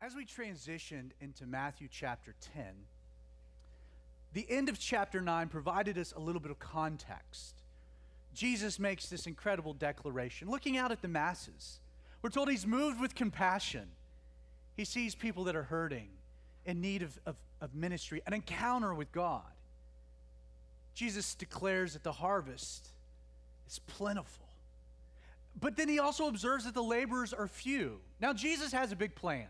As we transitioned into Matthew chapter 10, the end of chapter 9 provided us a little bit of context. Jesus makes this incredible declaration, looking out at the masses. We're told he's moved with compassion. He sees people that are hurting, in need of ministry, an encounter with God. Jesus declares that the harvest is plentiful. But then he also observes that the laborers are few. Now, Jesus has a big plan.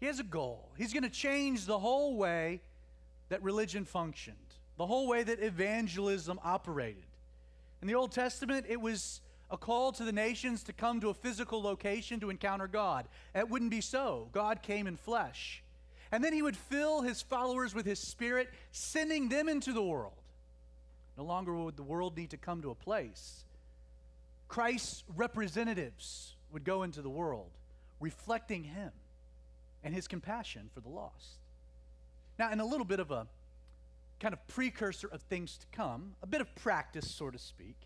He has a goal. He's going to change the whole way that religion functioned, the whole way that evangelism operated. In the Old Testament, it was a call to the nations to come to a physical location to encounter God. It wouldn't be so. God came in flesh. And then he would fill his followers with his Spirit, sending them into the world. No longer would the world need to come to a place. Christ's representatives would go into the world, reflecting him and his compassion for the lost. Now, in a little bit of a kind of precursor of things to come, a bit of practice, so to speak,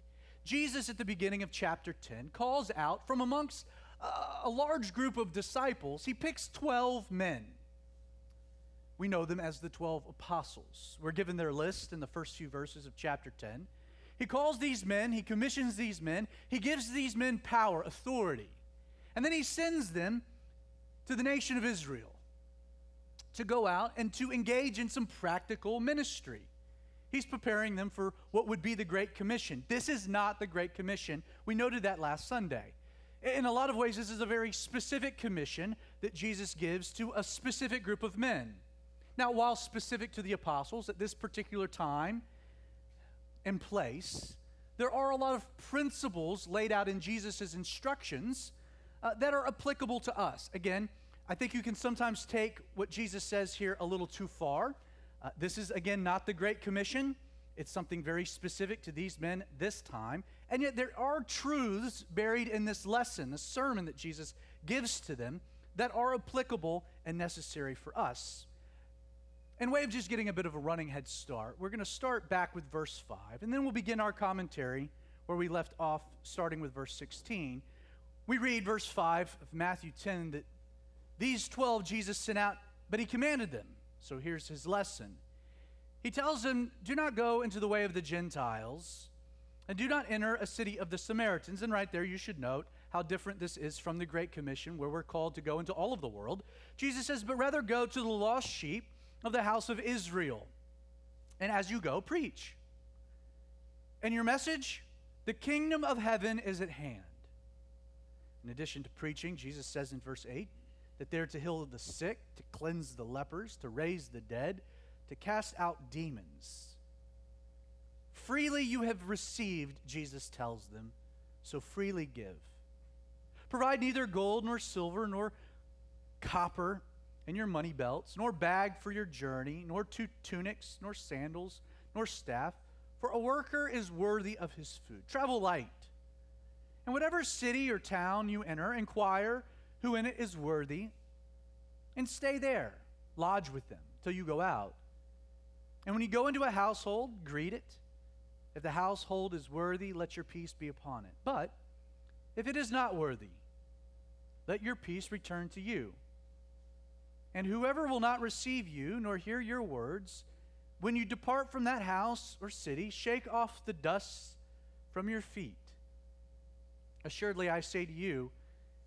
Jesus at the beginning of chapter 10 calls out from amongst a large group of disciples. He picks 12 men. We know them as the 12 apostles. We're given their list in the first few verses of chapter 10. He calls these men, he commissions these men, he gives these men power, authority, and then he sends them to the nation of Israel to go out and to engage in some practical ministry. He's preparing them for what would be the Great Commission. This is not the Great Commission. We noted that last Sunday. In a lot of ways, this is a very specific commission that Jesus gives to a specific group of men. Now, while specific to the apostles at this particular time and place, there are a lot of principles laid out in Jesus' instructions that are applicable to us. Again, I think you can sometimes take what Jesus says here a little too far. This is, again, not the Great Commission. It's something very specific to these men this time. And yet there are truths buried in this lesson, this sermon that Jesus gives to them, that are applicable and necessary for us. In way of just getting a bit of a running head start, we're going to start back with verse 5, and then we'll begin our commentary where we left off, starting with verse 16. We read verse 5 of Matthew 10 that these 12 Jesus sent out, but he commanded them. So here's his lesson. He tells them, do not go into the way of the Gentiles, and do not enter a city of the Samaritans. And right there you should note how different this is from the Great Commission, where we're called to go into all of the world. Jesus says, but rather go to the lost sheep of the house of Israel. And as you go, preach. And your message, the kingdom of heaven is at hand. In addition to preaching, Jesus says in verse 8 that they're to heal the sick, to cleanse the lepers, to raise the dead, to cast out demons. Freely you have received, Jesus tells them, so freely give. Provide neither gold nor silver nor copper in your money belts, nor bag for your journey, nor two tunics, nor sandals, nor staff, for a worker is worthy of his food. Travel light. And whatever city or town you enter, inquire who in it is worthy, and stay there. Lodge with them till you go out. And when you go into a household, greet it. If the household is worthy, let your peace be upon it. But if it is not worthy, let your peace return to you. And whoever will not receive you, nor hear your words, when you depart from that house or city, shake off the dust from your feet. Assuredly, I say to you,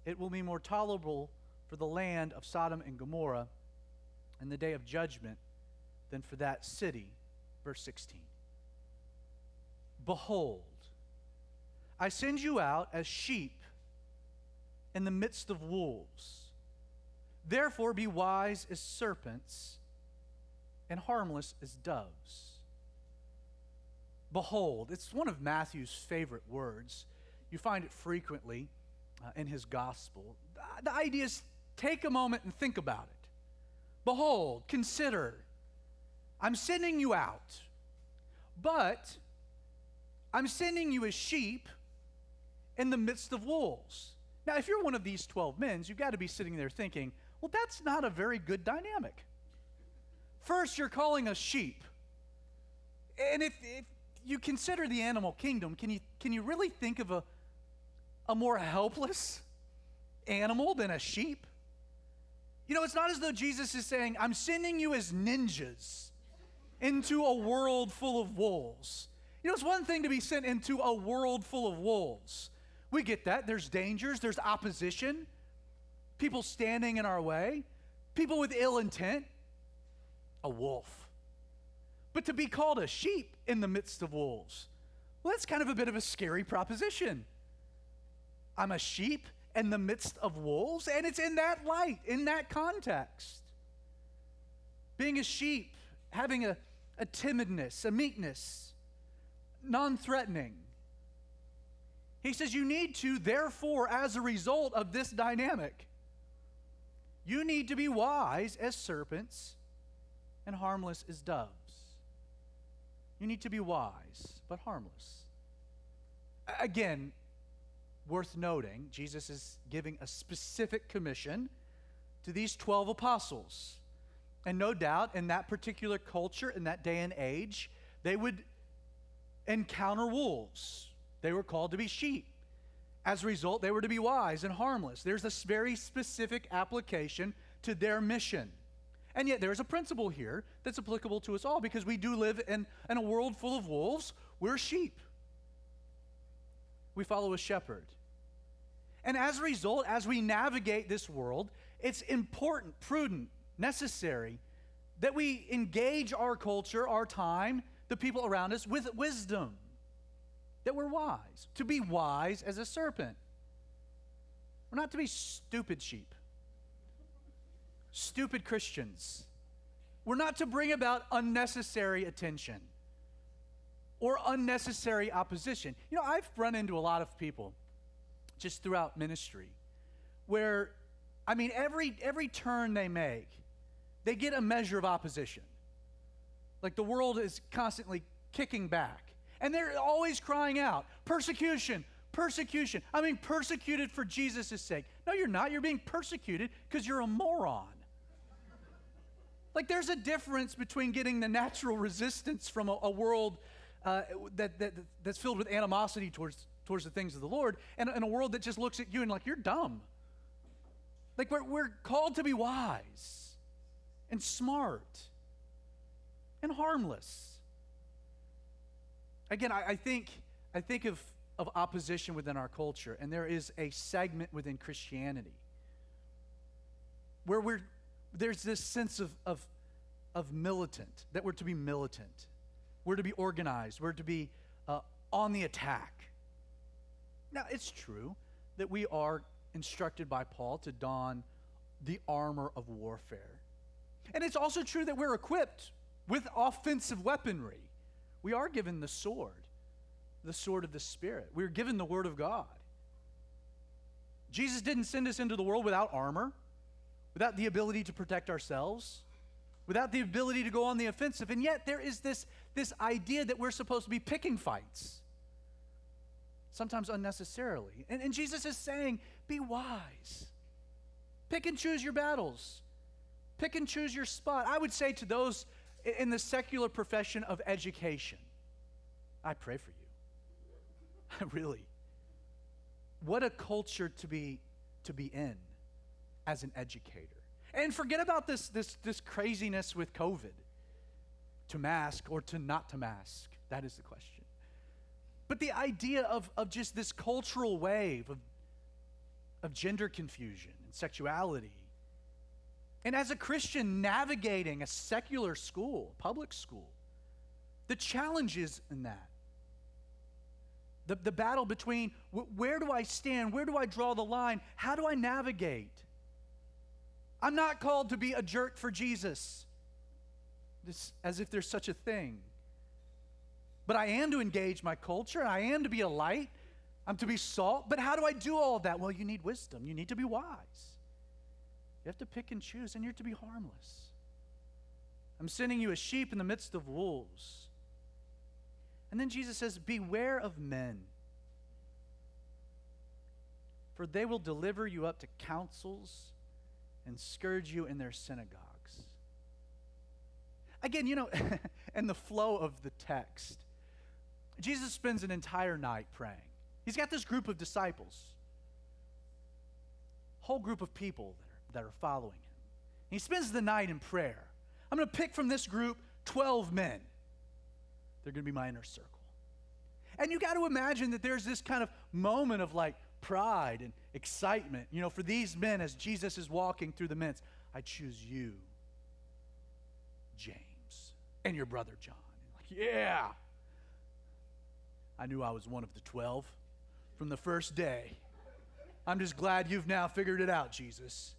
it will be more tolerable for the land of Sodom and Gomorrah in the day of judgment than for that city. Verse 16. Behold, I send you out as sheep in the midst of wolves. Therefore, be wise as serpents and harmless as doves. Behold, it's one of Matthew's favorite words. You find it frequently in his gospel. The idea is take a moment and think about it. Behold, consider, I'm sending you out, but I'm sending you as sheep in the midst of wolves. Now, if you're one of these 12 men, you've got to be sitting there thinking, well, that's not a very good dynamic. First, you're calling us sheep. And if you consider the animal kingdom, can you really think of a more helpless animal than a sheep? You know, it's not as though Jesus is saying, I'm sending you as ninjas into a world full of wolves. You know, it's one thing to be sent into a world full of wolves. We get that. There's dangers, there's opposition, people standing in our way, people with ill intent, a wolf. But to be called a sheep in the midst of wolves, well, that's kind of a bit of a scary proposition. I'm a sheep in the midst of wolves, and it's in that light, in that context. Being a sheep, having a timidness, a meekness, non-threatening. He says you need to, therefore, as a result of this dynamic, you need to be wise as serpents and harmless as doves. You need to be wise, but harmless. Again, worth noting, Jesus is giving a specific commission to these 12 apostles. And no doubt, in that particular culture, in that day and age, they would encounter wolves. They were called to be sheep. As a result, they were to be wise and harmless. There's this very specific application to their mission. And yet there's a principle here that's applicable to us all, because we do live in a world full of wolves. We're sheep. We follow a shepherd. And as a result, as we navigate this world, it's important, prudent, necessary that we engage our culture, our time, the people around us with wisdom, that we're wise, to be wise as a serpent. We're not to be stupid sheep, stupid Christians. We're not to bring about unnecessary attention or unnecessary opposition. You know, I've run into a lot of people just throughout ministry where, I mean, every turn they make, they get a measure of opposition. Like the world is constantly kicking back. And they're always crying out, persecution, persecution. I mean, persecuted for Jesus' sake. No, you're not. You're being persecuted because you're a moron. Like, there's a difference between getting the natural resistance from a world that's filled with animosity towards the things of the Lord, and a world that just looks at you and like, you're dumb. Like, we're called to be wise and smart and harmless. Again, I think of opposition within our culture, and there is a segment within Christianity where there's this sense of militant, that we're to be militant. We're to be organized. We're to be on the attack. Now, it's true that we are instructed by Paul to don the armor of warfare. And it's also true that we're equipped with offensive weaponry. We are given the sword of the Spirit. We're given the Word of God. Jesus didn't send us into the world without armor, without the ability to protect ourselves, without the ability to go on the offensive. And yet there is this idea that we're supposed to be picking fights, sometimes unnecessarily. And Jesus is saying, be wise. Pick and choose your battles. Pick and choose your spot. I would say to those in the secular profession of education, I pray for you. Really. What a culture to be in as an educator. And forget about this craziness with COVID. To mask or to not to mask. That is the question. But the idea of just this cultural wave of gender confusion and sexuality. And as a Christian navigating a secular school, public school, the challenges in that. The battle between where do I stand? Where do I draw the line? How do I navigate? I'm not called to be a jerk for Jesus, as if there's such a thing. But I am to engage my culture. I am to be a light. I'm to be salt. But how do I do all of that? Well, you need wisdom. You need to be wise. You have to pick and choose, and you're to be harmless. I'm sending you as sheep in the midst of wolves. And then Jesus says, beware of men, for they will deliver you up to councils and scourge you in their synagogues. Again, you know, in the flow of the text, Jesus spends an entire night praying. He's got this group of disciples, whole group of people that are following him. He spends the night in prayer. I'm going to pick from this group 12 men. They're going to be my inner circle. And you got to imagine that there's this kind of moment of like pride and excitement, for these men as Jesus is walking through the midst. I choose you, James, and your brother John. And like, yeah. I knew I was one of the 12 from the first day. I'm just glad you've now figured it out, Jesus.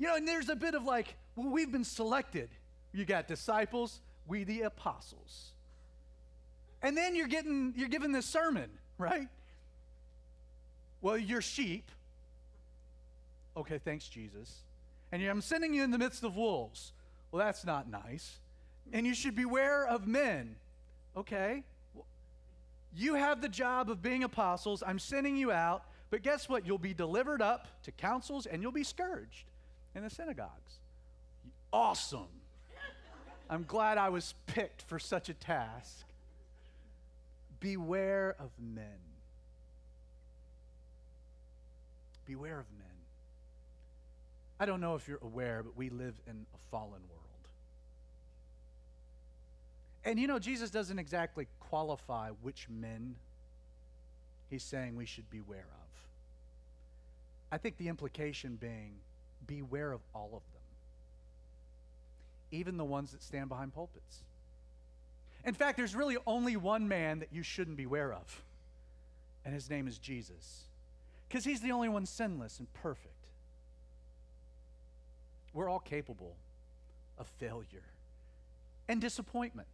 And there's a bit of like, well, we've been selected. You got disciples, we the apostles. And then you're given this sermon, right? Well, you're sheep. Okay, thanks, Jesus. And I'm sending you in the midst of wolves. Well, that's not nice. And you should beware of men. Okay. You have the job of being apostles. I'm sending you out. But guess what? You'll be delivered up to councils and you'll be scourged in the synagogues. Awesome. I'm glad I was picked for such a task. Beware of men. Beware of men. I don't know if you're aware, but we live in a fallen world. And Jesus doesn't exactly qualify which men he's saying we should beware of. I think the implication being, beware of all of them. Even the ones that stand behind pulpits. In fact, there's really only one man that you shouldn't beware of. And his name is Jesus. Because he's the only one sinless and perfect. We're all capable of failure and disappointment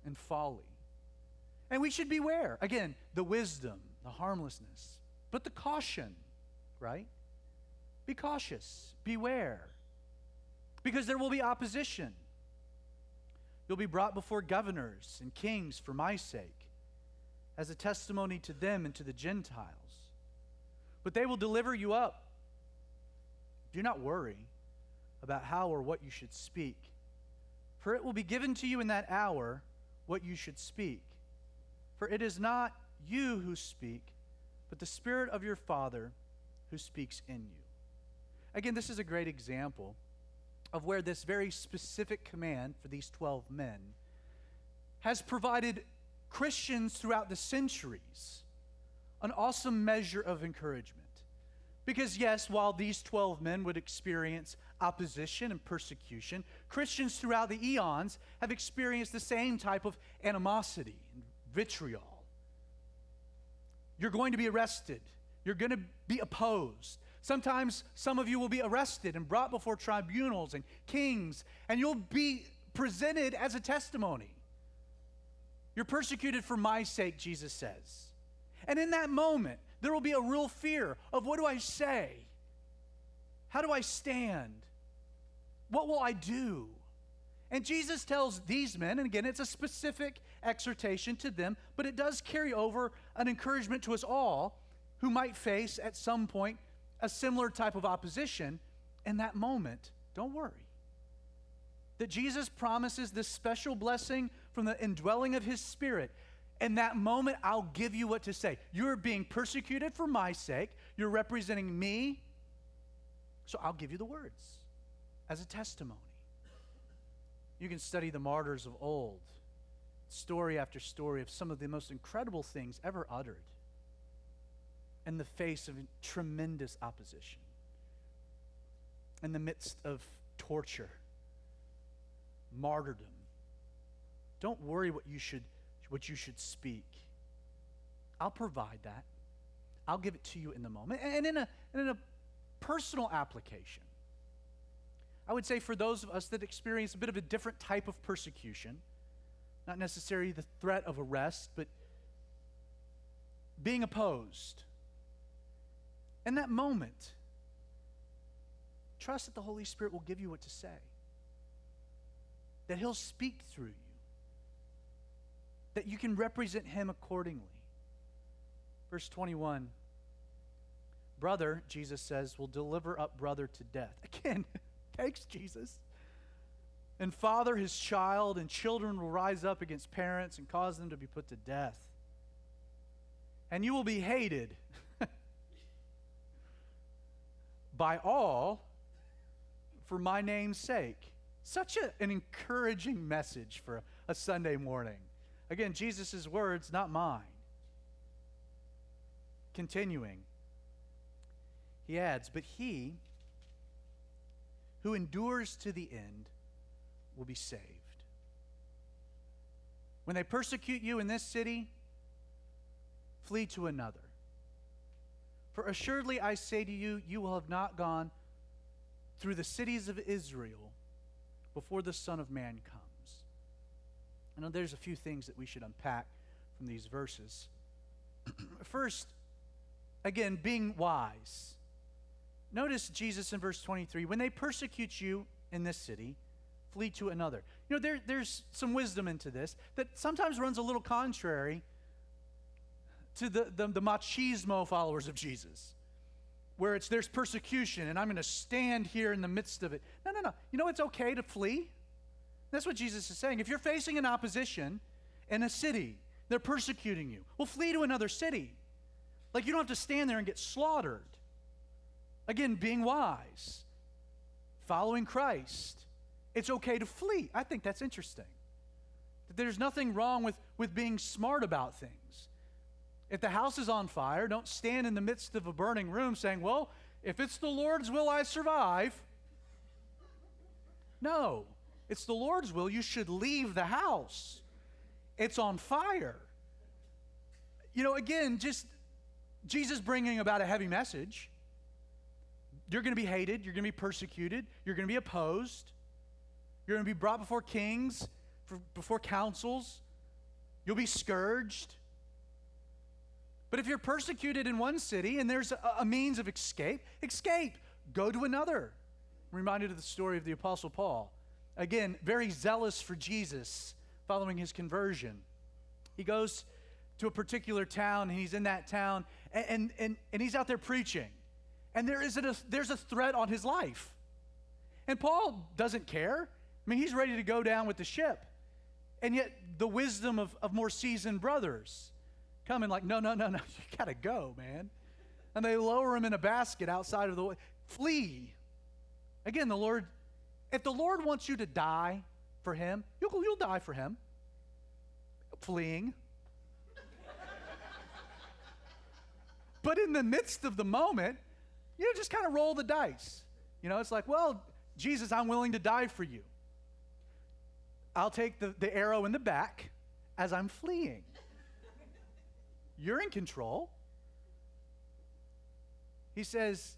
and folly. And we should beware. Again, the wisdom, the harmlessness, but the caution, right? Be cautious. Beware. Because there will be opposition. You'll be brought before governors and kings for my sake, as a testimony to them and to the Gentiles. But they will deliver you up. Do not worry about how or what you should speak, for it will be given to you in that hour what you should speak. For it is not you who speak, but the Spirit of your Father who speaks in you. Again, this is a great example of where this very specific command for these 12 men has provided Christians throughout the centuries an awesome measure of encouragement. Because yes, while these 12 men would experience opposition and persecution, Christians throughout the eons have experienced the same type of animosity and vitriol. You're going to be arrested. You're going to be opposed. Sometimes some of you will be arrested and brought before tribunals and kings, and you'll be presented as a testimony. You're persecuted for my sake, Jesus says. And in that moment, there will be a real fear of, what do I say? How do I stand? What will I do? And Jesus tells these men, and again, it's a specific exhortation to them, but it does carry over an encouragement to us all who might face at some point a similar type of opposition. In that moment, don't worry. That Jesus promises this special blessing from the indwelling of his Spirit. In that moment, I'll give you what to say. You're being persecuted for my sake. You're representing me. So I'll give you the words as a testimony. You can study the martyrs of old, story after story of some of the most incredible things ever uttered in the face of tremendous opposition, in the midst of torture, martyrdom. Don't worry what you should speak. I'll provide that. I'll give it to you in the moment. And in a personal application, I would say for those of us that experience a bit of a different type of persecution, not necessarily the threat of arrest, but being opposed. In that moment, trust that the Holy Spirit will give you what to say. That he'll speak through you. That you can represent him accordingly. Verse 21, brother, Jesus says, will deliver up brother to death. Again, thanks, Jesus. And father his child, and children will rise up against parents and cause them to be put to death. And you will be hated by all for my name's sake. Such an encouraging message for a Sunday morning. Again, Jesus' words, not mine. Continuing, he adds, but he who endures to the end will be saved. When they persecute you in this city, flee to another. For assuredly I say to you, you will have not gone through the cities of Israel before the Son of Man comes. I know there's a few things that we should unpack from these verses. First, again, being wise. Notice Jesus in verse 23, when they persecute you in this city, flee to another. You know, there's some wisdom into this that sometimes runs a little contrary to the machismo followers of Jesus, where there's persecution and I'm going to stand here in the midst of it. No. You know, it's okay to flee. That's what Jesus is saying. If you're facing an opposition in a city, they're persecuting you, well, flee to another city. Like, you don't have to stand there and get slaughtered. Again, being wise, following Christ, it's okay to flee. I think that's interesting. There's nothing wrong with being smart about things. If the house is on fire, don't stand in the midst of a burning room saying, well, if it's the Lord's will, I survive. No, it's the Lord's will. You should leave the house. It's on fire. You know, again, just Jesus bringing about a heavy message. You're going to be hated. You're going to be persecuted. You're going to be opposed. You're going to be brought before kings, before councils. You'll be scourged. But if you're persecuted in one city and there's a means of escape. Go to another. I'm reminded of the story of the Apostle Paul. Again, very zealous for Jesus following his conversion. He goes to a particular town, and he's in that town, and he's out there preaching. And there's a threat on his life. And Paul doesn't care. I mean, he's ready to go down with the ship. And yet the wisdom of more seasoned brothers come and like, no, you got to go, man. And they lower him in a basket outside of the way. Flee. Again, if the Lord wants you to die for him, you'll die for him. Fleeing. But in the midst of the moment, just kind of roll the dice. It's like, well, Jesus, I'm willing to die for you. I'll take the arrow in the back as I'm fleeing. You're in control. He says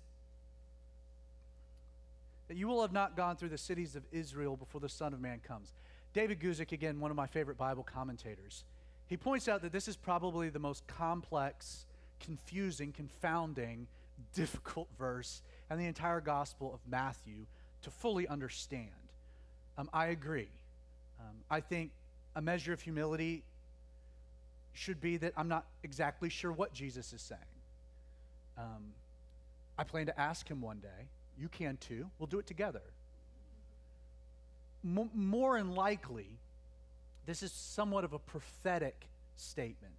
that you will have not gone through the cities of Israel before the Son of Man comes. David Guzik, again, one of my favorite Bible commentators, he points out that this is probably the most complex, confusing, confounding, difficult verse in the entire Gospel of Matthew to fully understand. I agree. I think a measure of humility should be that I'm not exactly sure what Jesus is saying. I plan to ask him one day. You can too. We'll do it together. More than likely, this is somewhat of a prophetic statement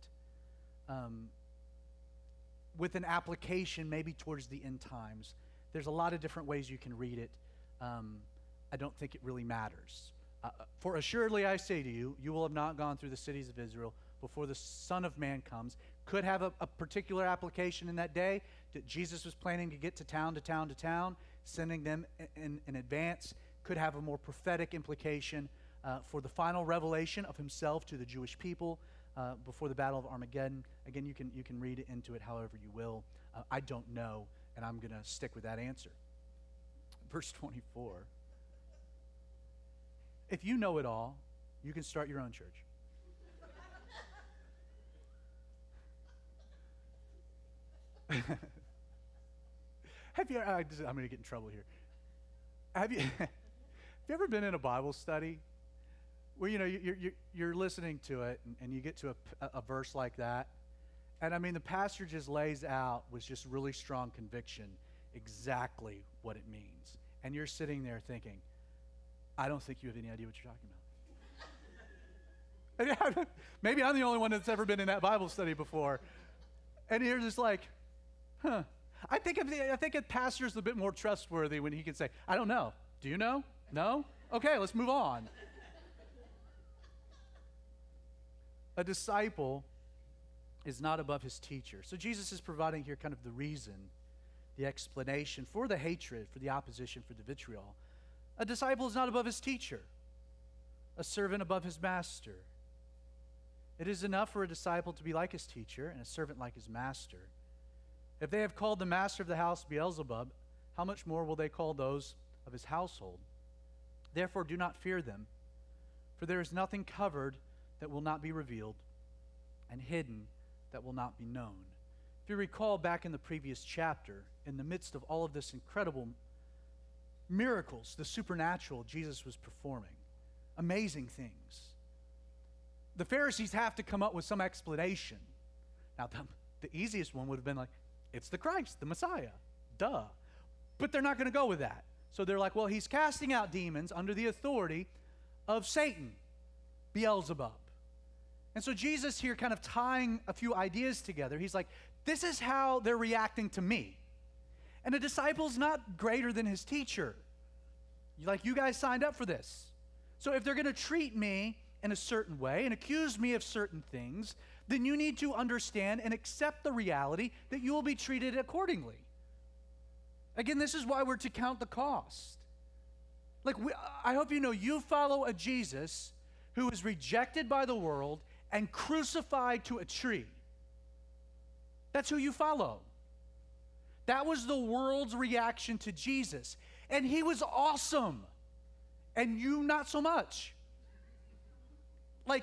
with an application maybe towards the end times. There's a lot of different ways you can read it. I don't think it really matters. For assuredly I say to you, you will have not gone through the cities of Israel before the Son of Man comes. Could have a particular application in that day that Jesus was planning to get to town, sending them in advance. Could have a more prophetic implication for the final revelation of himself to the Jewish people before the Battle of Armageddon. Again, you can read into it however you will. I don't know, and I'm going to stick with that answer. Verse 24. If you know it all, you can start your own church. I'm going to get in trouble here. Have you ever been in a Bible study where you're listening to it and you get to a verse like that, and I mean the pastor just lays out with just really strong conviction exactly what it means, and you're sitting there thinking, I don't think you have any idea what you're talking about. Maybe I'm the only one that's ever been in that Bible study before, and you're just like, I think a pastor's a bit more trustworthy when he can say, I don't know. Do you know? No? Okay, let's move on. A disciple is not above his teacher. So Jesus is providing here kind of the reason, the explanation for the hatred, for the opposition, for the vitriol. A disciple is not above his teacher, a servant above his master. It is enough for a disciple to be like his teacher and a servant like his master. If they have called the master of the house Beelzebub, how much more will they call those of his household? Therefore, do not fear them, for there is nothing covered that will not be revealed, and hidden that will not be known. If you recall back in the previous chapter, in the midst of all of this incredible miracles, the supernatural Jesus was performing, amazing things, the Pharisees have to come up with some explanation. Now, the easiest one would have been like, it's the Christ, the Messiah, duh. But they're not going to go with that. So they're like, well, he's casting out demons under the authority of Satan, Beelzebub. And so Jesus here kind of tying a few ideas together. He's like, this is how they're reacting to me. And a disciple's not greater than his teacher. Like, you guys signed up for this. So if they're going to treat me in a certain way and accuse me of certain things, then you need to understand and accept the reality that you will be treated accordingly. Again, this is why we're to count the cost. Like, I hope you know you follow a Jesus who is rejected by the world and crucified to a tree. That's who you follow. That was the world's reaction to Jesus. And he was awesome. And you not so much. Like,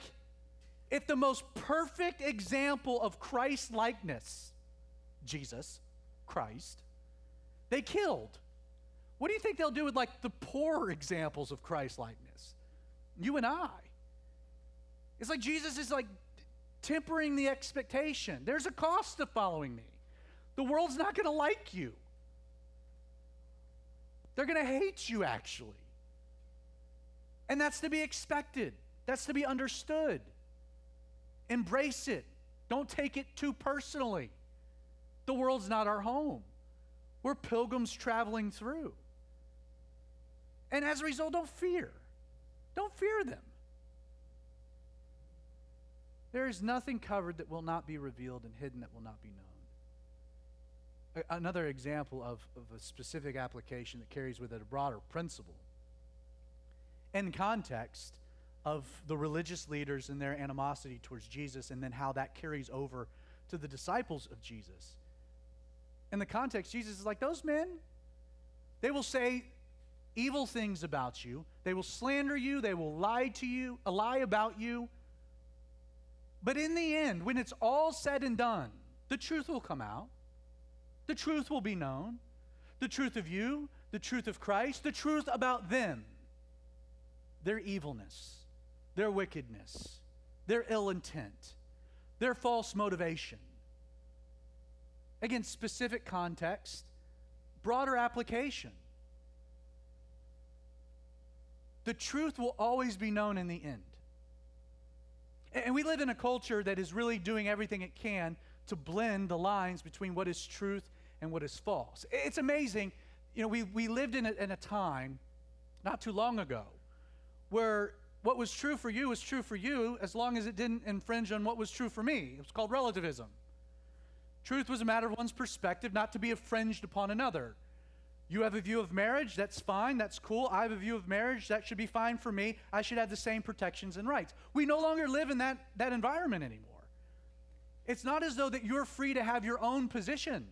if the most perfect example of Christ-likeness, Jesus, Christ, they killed, what do you think they'll do with, like, the poor examples of Christ-likeness? You and I. It's like Jesus is, like, tempering the expectation. There's a cost to following me. The world's not going to like you. They're going to hate you, actually. And that's to be expected. That's to be understood. Embrace it. Don't take it too personally. The world's not our home. We're pilgrims traveling through. And as a result, don't fear. Don't fear them. There is nothing covered that will not be revealed and hidden that will not be known. Another example of a specific application that carries with it a broader principle. In context of the religious leaders and their animosity towards Jesus, and then how that carries over to the disciples of Jesus. In the context, Jesus is like, those men, they will say evil things about you. They will slander you. They will lie to you, lie about you. But in the end, when it's all said and done, the truth will come out. The truth will be known. The truth of you, the truth of Christ, the truth about them. Their evilness, their wickedness, their ill intent, their false motivation. Again, specific context, broader application. The truth will always be known in the end. And we live in a culture that is really doing everything it can to blend the lines between what is truth and what is false. It's amazing. You know, we lived in a time not too long ago where what was true for you was true for you as long as it didn't infringe on what was true for me. It was called relativism. Truth was a matter of one's perspective, not to be infringed upon another. You have a view of marriage, that's fine, that's cool. I have a view of marriage, that should be fine for me. I should have the same protections and rights. We no longer live in that environment anymore. It's not as though that you're free to have your own position.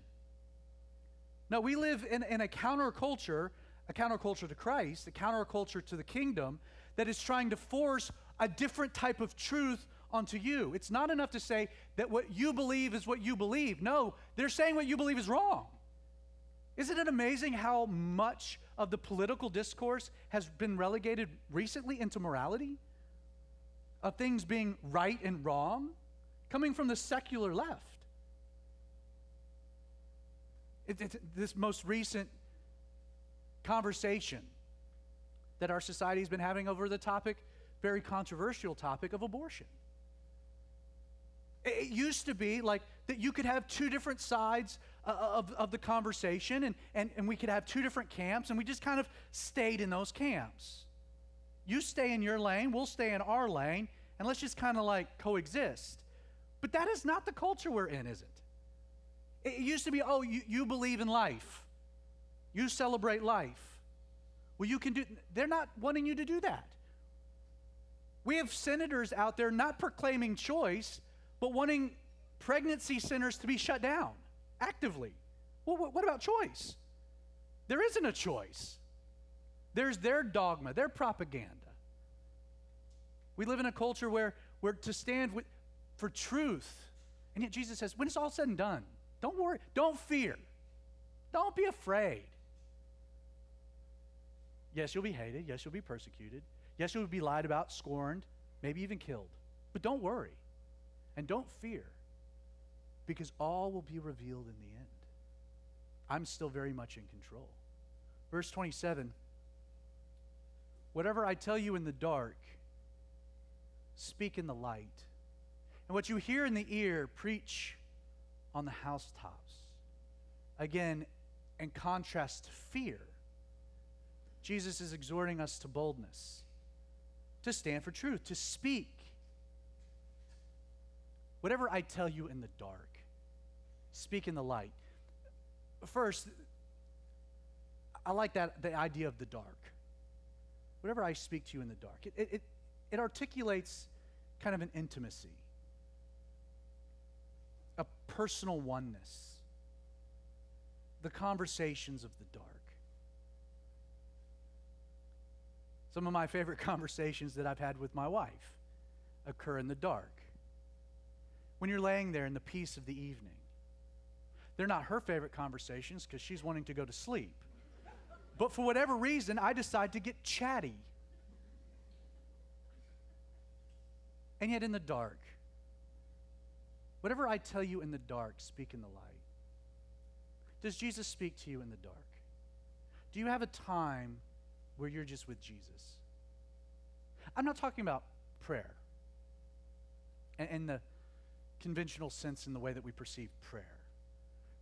No, we live in a counterculture to Christ, a counterculture to the kingdom that is trying to force a different type of truth onto you. It's not enough to say that what you believe is what you believe. No, they're saying what you believe is wrong. Isn't it amazing how much of the political discourse has been relegated recently into morality? Of things being right and wrong, coming from the secular left. This most recent conversation that our society has been having over the topic, very controversial topic of abortion. It used to be like that you could have two different sides of the conversation, and we could have two different camps, and we just kind of stayed in those camps. You stay in your lane, we'll stay in our lane, and let's just kind of like coexist. But that is not the culture we're in, is it? It used to be, oh, you believe in life. You celebrate life. Well, you can do, they're not wanting you to do that. We have senators out there not proclaiming choice, but wanting pregnancy centers to be shut down actively. Well, what about choice? There isn't a choice. There's their dogma, their propaganda. We live in a culture where we're to stand for truth. And yet Jesus says, when it's all said and done, don't worry, don't fear. Don't be afraid. Yes, you'll be hated. Yes, you'll be persecuted. Yes, you'll be lied about, scorned, maybe even killed. But don't worry and don't fear, because all will be revealed in the end. I'm still very much in control. Verse 27, whatever I tell you in the dark, speak in the light. And what you hear in the ear, preach on the housetops. Again, in contrast to fear, Jesus is exhorting us to boldness, to stand for truth, to speak. Whatever I tell you in the dark, speak in the light. First, I like the idea of the dark. Whatever I speak to you in the dark, it articulates kind of an intimacy, a personal oneness, the conversations of the dark. Some of my favorite conversations that I've had with my wife occur in the dark. When you're laying there in the peace of the evening. They're not her favorite conversations because she's wanting to go to sleep. But for whatever reason, I decide to get chatty. And yet in the dark, whatever I tell you in the dark, speak in the light. Does Jesus speak to you in the dark? Do you have a time where you're just with Jesus? I'm not talking about prayer and the conventional sense in the way that we perceive prayer.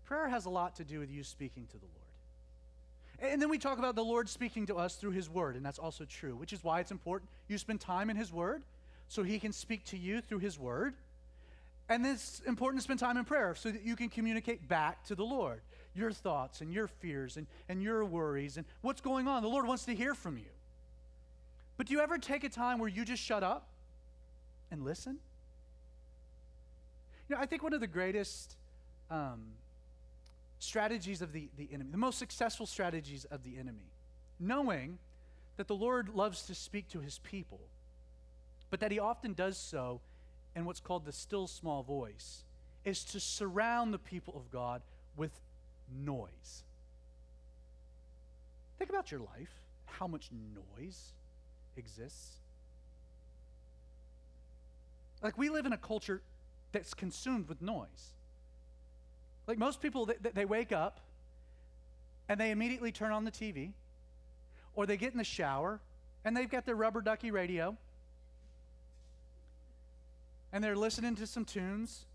Prayer has a lot to do with you speaking to the Lord. And then we talk about the Lord speaking to us through His Word, and that's also true, which is why it's important you spend time in His Word so He can speak to you through His Word. And then it's important to spend time in prayer so that you can communicate back to the Lord your thoughts and your fears and your worries and what's going on. The Lord wants to hear from you. But do you ever take a time where you just shut up and listen? You know, I think one of the greatest strategies of the enemy, the most successful strategies of the enemy, knowing that the Lord loves to speak to His people, but that He often does so in what's called the still small voice, is to surround the people of God with noise. Think about your life, how much noise exists. Like, we live in a culture that's consumed with noise. Like, most people, they wake up and they immediately turn on the TV, or they get in the shower and they've got their rubber ducky radio and they're listening to some tunes,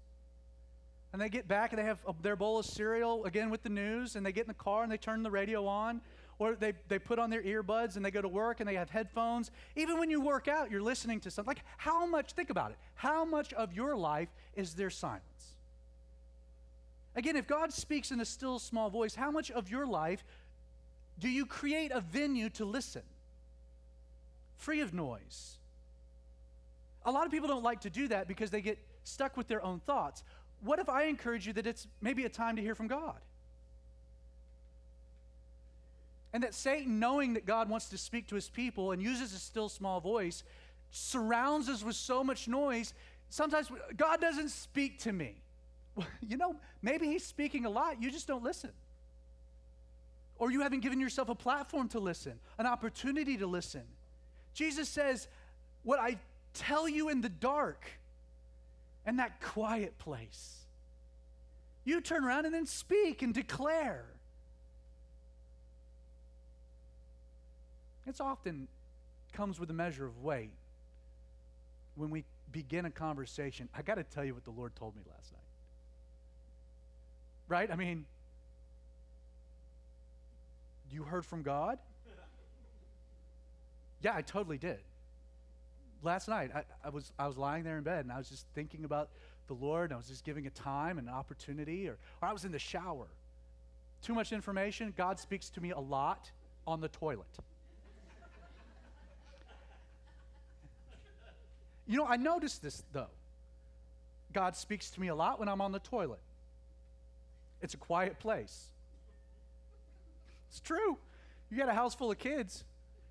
and they get back and they have their bowl of cereal again with the news, and they get in the car and they turn the radio on, or they put on their earbuds and they go to work and they have headphones. Even when you work out, you're listening to something. Like, how much, think about it, how much of your life is there silence? Again, if God speaks in a still small voice, how much of your life do you create a venue to listen, free of noise? A lot of people don't like to do that because they get stuck with their own thoughts. What if I encourage you that it's maybe a time to hear from God? And that Satan, knowing that God wants to speak to His people and uses a still small voice, surrounds us with so much noise. Sometimes God doesn't speak to me. Well, you know, maybe He's speaking a lot, you just don't listen. Or you haven't given yourself a platform to listen, an opportunity to listen. Jesus says, what I tell you in the dark, and that quiet place, you turn around and then speak and declare. It's often comes with a measure of weight when we begin a conversation, I got to tell you what the Lord told me last night. Right? I mean, you heard from God? Yeah, I totally did. Last night, I was lying there in bed, and I was just thinking about the Lord, and I was just giving it time and an opportunity, or I was in the shower. Too much information. God speaks to me a lot on the toilet. You know, I noticed this, though. God speaks to me a lot when I'm on the toilet. It's a quiet place. It's true. You got a house full of kids.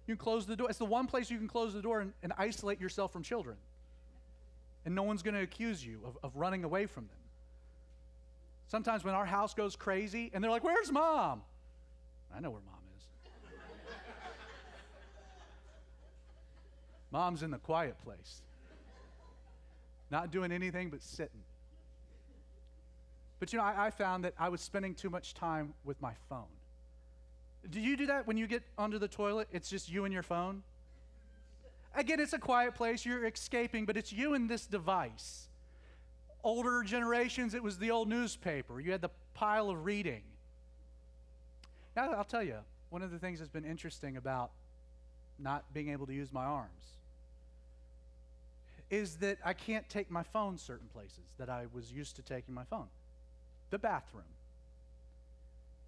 You can close the door. It's the one place you can close the door and isolate yourself from children. And no one's going to accuse you of running away from them. Sometimes when our house goes crazy, and they're like, "Where's Mom?" I know where Mom is. Mom's in the quiet place. Not doing anything but sitting. But you know, I found that I was spending too much time with my phone. Do you do that when you get under the toilet? It's just you and your phone? Again, it's a quiet place. You're escaping, but it's you and this device. Older generations, it was the old newspaper. You had the pile of reading. Now, I'll tell you, one of the things that's been interesting about not being able to use my arms is that I can't take my phone certain places that I was used to taking my phone. The bathroom.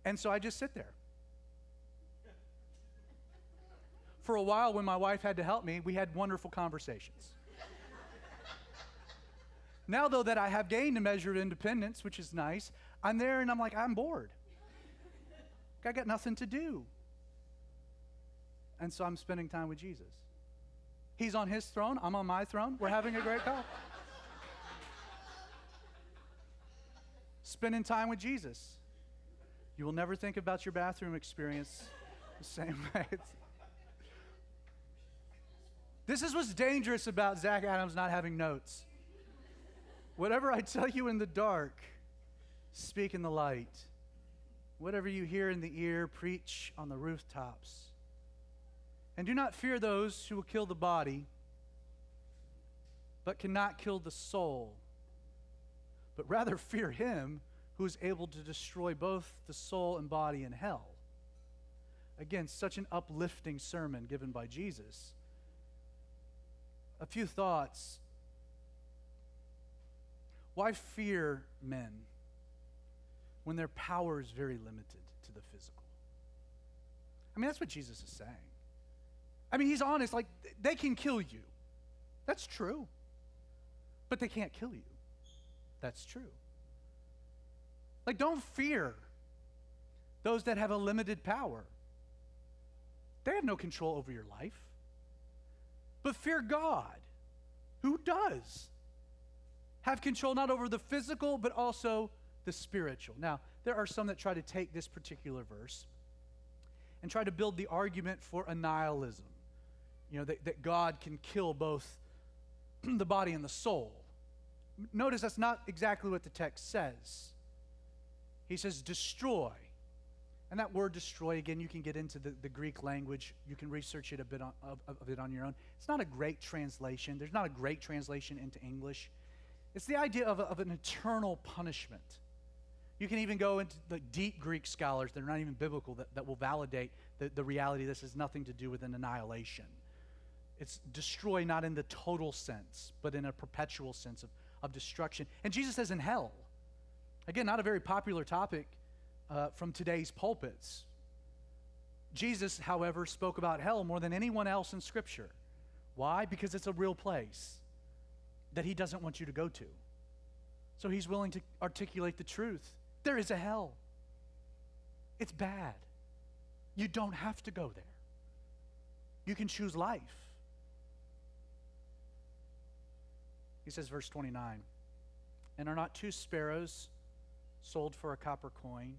And so I just sit there. For a while, when my wife had to help me, we had wonderful conversations. Now, though, that I have gained a measure of independence, which is nice, I'm there and I'm like, I'm bored. I got nothing to do. And so I'm spending time with Jesus. He's on his throne. I'm on my throne. We're having a great call. Spending time with Jesus. You will never think about your bathroom experience the same way. This is what's dangerous about Zach Adams not having notes. Whatever I tell you in the dark, speak in the light. Whatever you hear in the ear, preach on the rooftops. And do not fear those who will kill the body, but cannot kill the soul. But rather fear him who is able to destroy both the soul and body in hell. Again, such an uplifting sermon given by Jesus. A few thoughts. Why fear men when their power is very limited to the physical? I mean, that's what Jesus is saying. I mean, he's honest, like, they can kill you. That's true. But they can't kill you. That's true. Like, don't fear those that have a limited power. They have no control over your life. But fear God, who does have control not over the physical, but also the spiritual. Now, there are some that try to take this particular verse and try to build the argument for annihilism. You know, that God can kill both the body and the soul. Notice that's not exactly what the text says. He says destroy. And that word destroy, again, you can get into the Greek language. You can research it a bit of it on your own. It's not a great translation. There's not a great translation into English. It's the idea of an eternal punishment. You can even go into the deep Greek scholars that are not even biblical that will validate the reality this has nothing to do with an annihilation. It's destroy not in the total sense, but in a perpetual sense of destruction. And Jesus says in hell. Again, not a very popular topic from today's pulpits. Jesus, however, spoke about hell more than anyone else in Scripture. Why? Because it's a real place that he doesn't want you to go to. So he's willing to articulate the truth. There is a hell. It's bad. You don't have to go there. You can choose life. He says, verse 29, and are not two sparrows sold for a copper coin,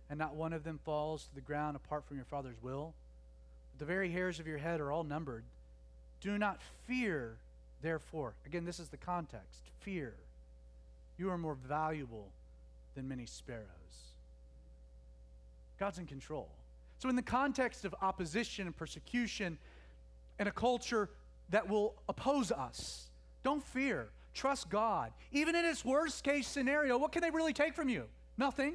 and not one of them falls to the ground apart from your Father's will? But the very hairs of your head are all numbered. Do not fear, therefore. Again, this is the context. Fear. You are more valuable than many sparrows. God's in control. So in the context of opposition and persecution and a culture that will oppose us, Don't fear. Trust God. Even in its worst case scenario, what can they really take from you? Nothing.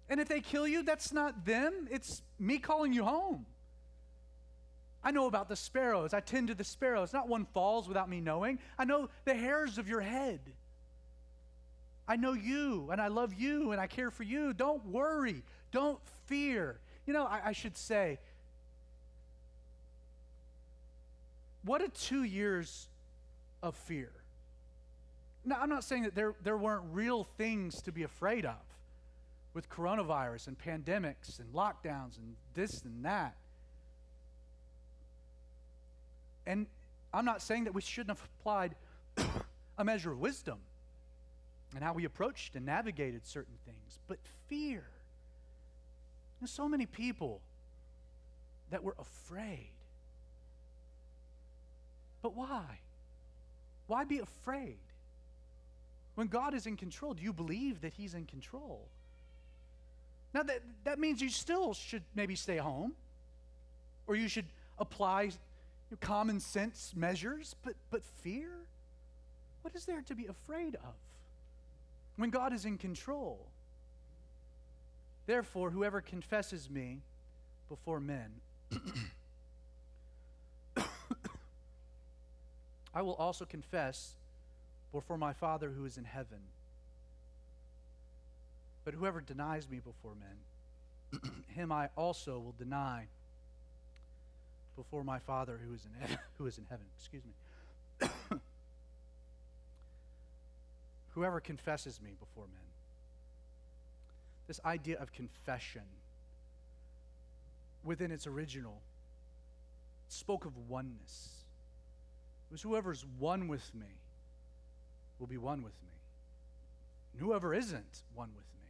And if they kill you, that's not them. It's me calling you home. I know about the sparrows. I tend to the sparrows. Not one falls without me knowing. I know the hairs of your head. I know you, and I love you, and I care for you. Don't worry. Don't fear. You know, I should say, what a 2 years of fear. Now, I'm not saying that there weren't real things to be afraid of with coronavirus and pandemics and lockdowns and this and that. And I'm not saying that we shouldn't have applied a measure of wisdom and how we approached and navigated certain things. But fear. There's so many people that were afraid. But why? Why be afraid? When God is in control, do you believe that He's in control? Now, that means you still should maybe stay home, or you should apply common sense measures, but fear? What is there to be afraid of when God is in control? Therefore, whoever confesses me before men, I will also confess before my Father who is in heaven. But whoever denies me before men, him I also will deny before my Father who is in heaven. Excuse me. Whoever confesses me before men. This idea of confession, within its original, spoke of oneness. It was whoever's one with me will be one with me. And whoever isn't one with me,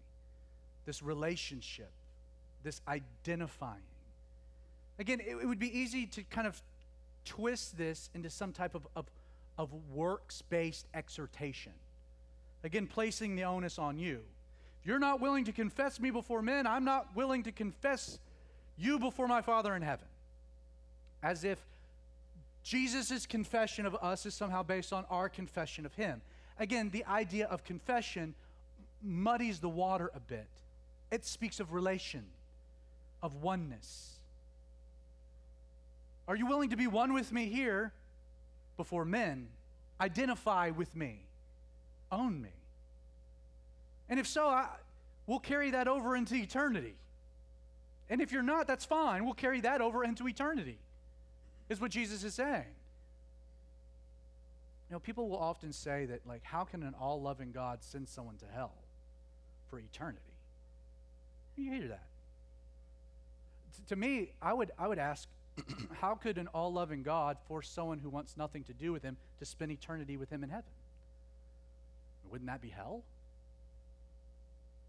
this relationship, this identifying. Again, it would be easy to kind of twist this into some type of works-based exhortation. Again, placing the onus on you. If you're not willing to confess me before men, I'm not willing to confess you before my Father in heaven. As if Jesus' confession of us is somehow based on our confession of Him. Again, the idea of confession muddies the water a bit. It speaks of relation, of oneness. Are you willing to be one with me here before men? Identify with me. Own me. And if so, we'll carry that over into eternity. And if you're not, that's fine. We'll carry that over into eternity, is what Jesus is saying. You know, people will often say that, like, how can an all-loving God send someone to hell for eternity? You hear that? To me, I would ask, how could an all-loving God force someone who wants nothing to do with Him to spend eternity with Him in heaven? Wouldn't that be hell?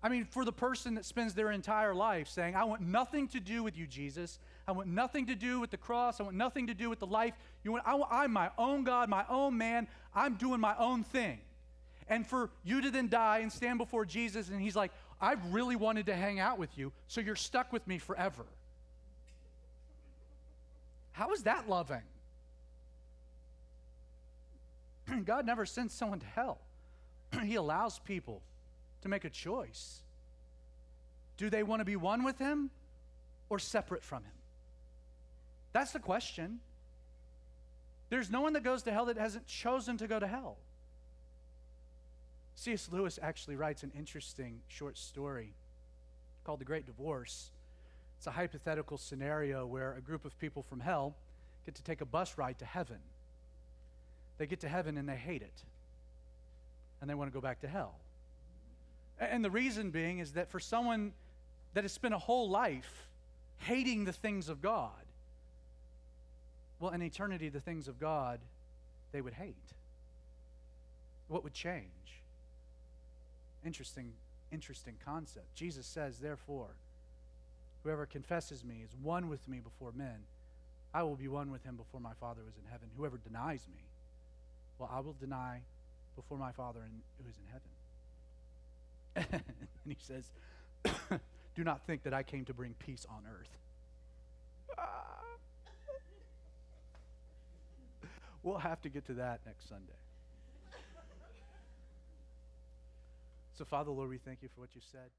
I mean, for the person that spends their entire life saying, I want nothing to do with you, Jesus. I want nothing to do with the cross. I want nothing to do with the life. I'm my own God, my own man. I'm doing my own thing. And for you to then die and stand before Jesus, and He's like, I really wanted to hang out with you, so you're stuck with me forever. How is that loving? God never sends someone to hell. He allows people to make a choice. Do they want to be one with Him or separate from Him? That's the question. There's no one that goes to hell that hasn't chosen to go to hell. C.S. Lewis actually writes an interesting short story called The Great Divorce. It's a hypothetical scenario where a group of people from hell get to take a bus ride to heaven. They get to heaven and they hate it. And they want to go back to hell. And the reason being is that for someone that has spent a whole life hating the things of God, well, in eternity, the things of God, they would hate. What would change? Interesting concept. Jesus says, therefore, whoever confesses me is one with me before men. I will be one with him before my Father who is in heaven. Whoever denies me, well, I will deny before my Father who is in heaven. And he says, do not think that I came to bring peace on earth. We'll have to get to that next Sunday. So, Father, Lord, we thank you for what you said.